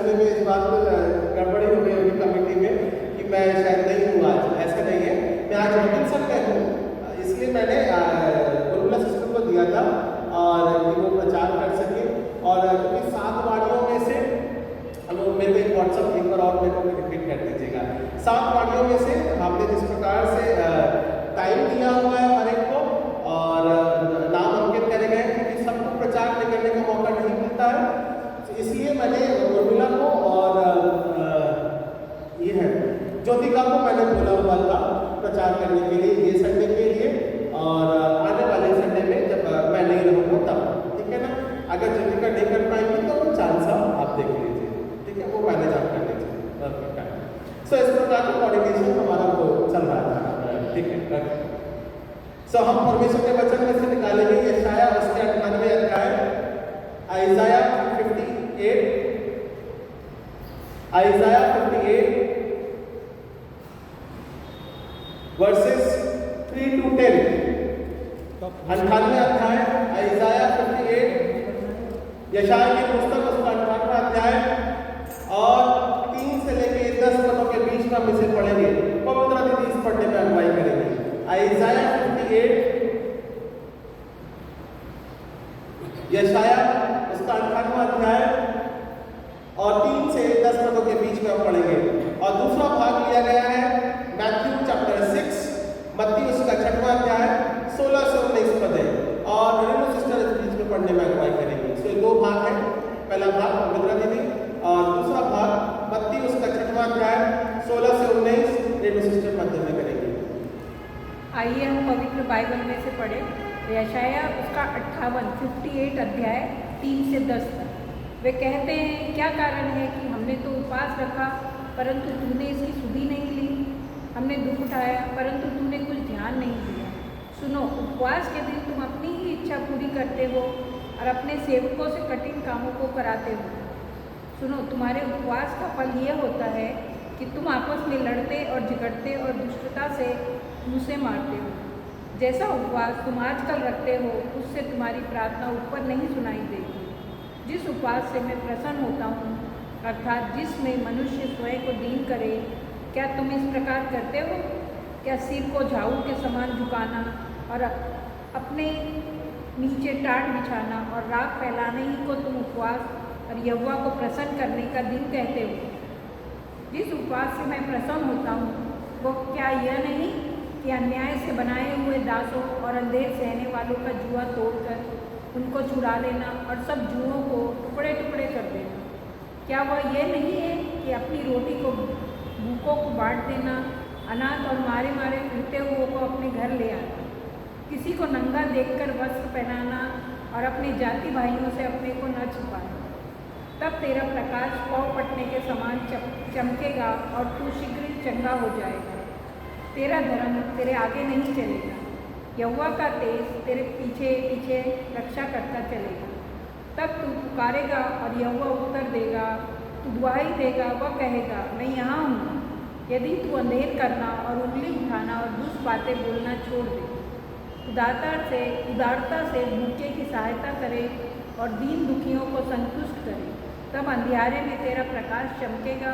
सुनने में इस बात को गड़बड़ी हो गई होगी कमेटी में कि मैं शायद नहीं हूँ आज, ऐसा नहीं है, मैं आज रॉबिन सर में हूँ। इसलिए मैंने गुरुकुला सिस्टम को दिया था और कि वो प्रचार कर सके। और क्योंकि 7 वाणियों में से मेरे को एक व्हाट्सअप लिंक पर और मेरे को रिपीट कर दीजिएगा। 7 वाणियों में से हमने जिस प्रकार से टाइम दिया हुआ है हर एक को और नाम अंकित करे गए, क्योंकि सबको प्रचार करने का मौका नहीं मिलता है, इसलिए मैंने उर्मिला को और ये है ज्योतिका को मैंने बोला हुआ था प्रचार करने के लिए ये संडे के लिए, और आने वाले संडे में जब मैं नहीं रहूँगा तब, ठीक है ना। अगर ज्योतिका नहीं कर पाएंगी तो चांस आप देख लीजिए, ठीक है, वो मैनेज आप कर लीजिए। सो इस प्रकार का कोऑर्डिनेशन हमारा वो चल रहा था, ठीक है। सो हम परमेश्वर के वचन में से निकालेंगे यशाया उसके 98 अध्याय, आइज़ाया 58 वर्सेस 3 to 10। 98 अध्याय आइज़ाया 58 यशाया की पुस्तक उसका 98वां अध्याय और 3 से लेके 10 पदों के बीच का हम इसे पढ़ेंगे। पवित्र दीदी इस पढ़ने में अगुवाई करेंगे। आइज़ाया 58 यशाया उसका 98वां अध्याय और 3 से 10 पदों के बीच में हम पढ़ेंगे। और दूसरा भाग लिया गया है मैथ्यू चैप्टर 6, मत्ती उसका 6वां अध्याय 16 से 19 पद है, और रेणु सिस्टर इस बीच में पढ़ने में अगुवाई करेंगे। सो ये 2 भाग है, पहला भाग पवित्र दीदी और दूसरा भाग मत्ती उसका 6वां अध्याय 16 से 19 रेणु सिस्टर मध्य में करेंगे। आइए हम पवित्र बाइबल में से पढ़े यशाया उसका 58 अध्याय 3 से 10 तक। वे कहते हैं, क्या कारण है कि हमने तो उपवास रखा परंतु तूने इसकी सुधि नहीं ली, हमने दुख उठाया परंतु तूने कुछ ध्यान नहीं दिया। सुनो, उपवास के दिन तुम अपनी ही इच्छा पूरी करते हो और अपने सेवकों से कठिन कामों को कराते हो। सुनो, तुम्हारे उपवास का फल यह होता है कि तुम आपस में लड़ते और झगड़ते और दुष्टता से मुँह से मारते हो। जैसा उपवास तुम आजकल रखते हो उससे तुम्हारी प्रार्थना ऊपर नहीं सुनाई देगी। जिस उपवास से मैं प्रसन्न होता हूँ, अर्थात जिसमें मनुष्य स्वयं को दीन करे, क्या तुम इस प्रकार करते हो? क्या सिर को झाऊ के समान झुकाना और अपने नीचे टाट बिछाना और राख फैलाने ही को तुम उपवास और यहोवा को प्रसन्न करने का दिन कहते हो? जिस उपवास से मैं प्रसन्न होता हूँ वो क्या यह नहीं कि अन्याय से बनाए हुए दासों और अंधेर सहने वालों का जुआ तोड़कर उनको छुड़ा लेना और सब जुओं को टुकड़े टुकड़े कर देना? क्या वह यह नहीं है कि अपनी रोटी को भूखों को बांट देना, अनाथ और मारे मारे फिरते हुओं को अपने घर ले आना, किसी को नंगा देखकर वस्त्र पहनाना और अपने जाति भाइयों से अपने को न छुपाना? तब तेरा प्रकाश पौ पटने के समान चमकेगा और तू शीघ्र चंगा हो जाएगा। तेरा धर्म तेरे आगे नहीं चलेगा, यहोवा का तेज तेरे पीछे पीछे रक्षा करता चलेगा। तब तू पुकारेगा और यहोवा उत्तर देगा, तू दुहाई देगा, वह कहेगा, मैं यहाँ हूँ। यदि तू अंधेर करना और उंगली उठाना और दुष्ट बातें बोलना छोड़ दे, उदारता से भूखे की सहायता करे और दीन दुखियों को संतुष्ट करे, तब अंधियारे में तेरा प्रकाश चमकेगा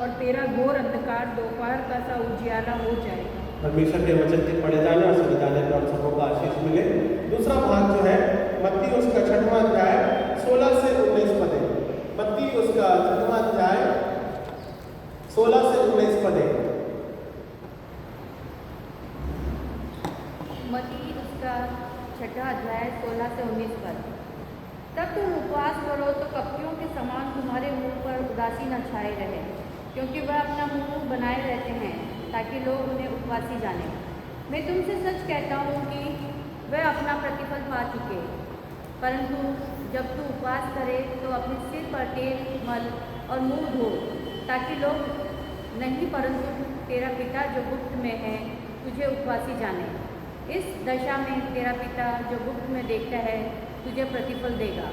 और तेरा घोर अंधकार दोपहर का सा उजियाला हो जाएगा। परमेश्वर के वचन के पढ़े जाने और सुने जाने पर सबों का आशीष मिले। दूसरा भाग जो है मत्ती उसका 6वां अध्याय 16 से 19 पद है। मत्ती उसका 6वां अध्याय 16 से 19 पद है। मत्ती उसका 6वां अध्याय 16 से 19 पद। तब तुम उपवास करो तो कपटियों के समान तुम्हारे मुंह पर उदासी न छाए रहे, क्योंकि वह अपना मुंह बनाए रहते हैं ताकि लोग उन्हें उपवासी जाने। मैं तुमसे सच कहता हूँ कि वह अपना प्रतिफल पा चुके। परंतु जब तू उपवास करे तो अपने सिर पर तेल मल और मुंह धो, ताकि लोग नहीं परंतु तेरा पिता जो गुप्त में है तुझे उपवासी जाने। इस दशा में तेरा पिता जो गुप्त में देखता है तुझे प्रतिफल देगा।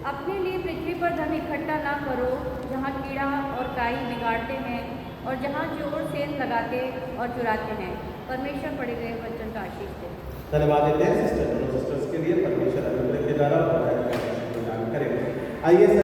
अपने लिए पृथ्वी पर धन इकट्ठा ना करो, जहाँ कीड़ा और काई बिगाड़ते हैं और जहाँ चोर सेंध लगाते और चुराते हैं, परमेश्वर पढ़े गए वचन का आशीष दे। धन्यवाद देते हैं सिस्टर्स के लिए, परमेश्वर अनुग्रह के द्वारा प्रदान करें। आइए